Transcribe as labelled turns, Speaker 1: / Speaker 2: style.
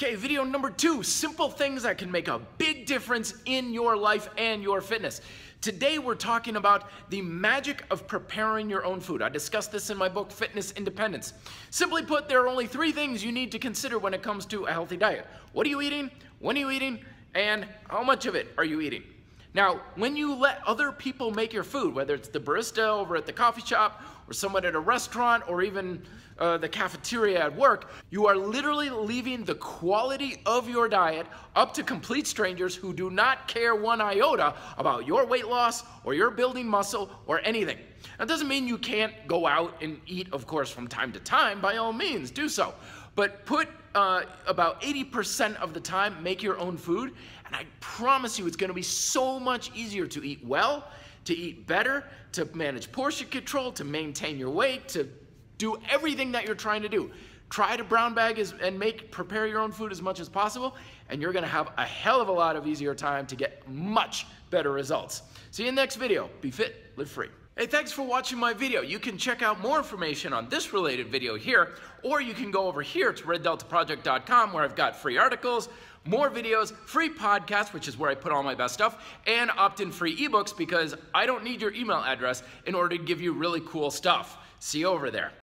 Speaker 1: Okay, video number 2, simple things that can make a big difference in your life and your fitness. Today we're talking about the magic of preparing your own food. I discussed this in my book, Fitness Independence. Simply put, there are only 3 things you need to consider when it comes to a healthy diet. What are you eating? When are you eating? And how much of it are you eating? Now, when you let other people make your food, whether it's the barista over at the coffee shop, or someone at a restaurant, or even the cafeteria at work, you are literally leaving the quality of your diet up to complete strangers who do not care one iota about your weight loss, or your building muscle, or anything. That doesn't mean you can't go out and eat, of course, from time to time. By all means, do so. But put about 80% of the time, make your own food, and I promise you it's gonna be so much easier to eat well, to eat better, to manage portion control, to maintain your weight, to do everything that you're trying to do. Try to brown bag and prepare your own food as much as possible, and you're gonna have a hell of a lot of easier time to get much better results. See you in the next video. Be fit, live free. Hey, thanks for watching my video. You can check out more information on this related video here, or you can go over here to reddeltaproject.com where I've got free articles, more videos, free podcasts, which is where I put all my best stuff, and opt-in free ebooks because I don't need your email address in order to give you really cool stuff. See you over there.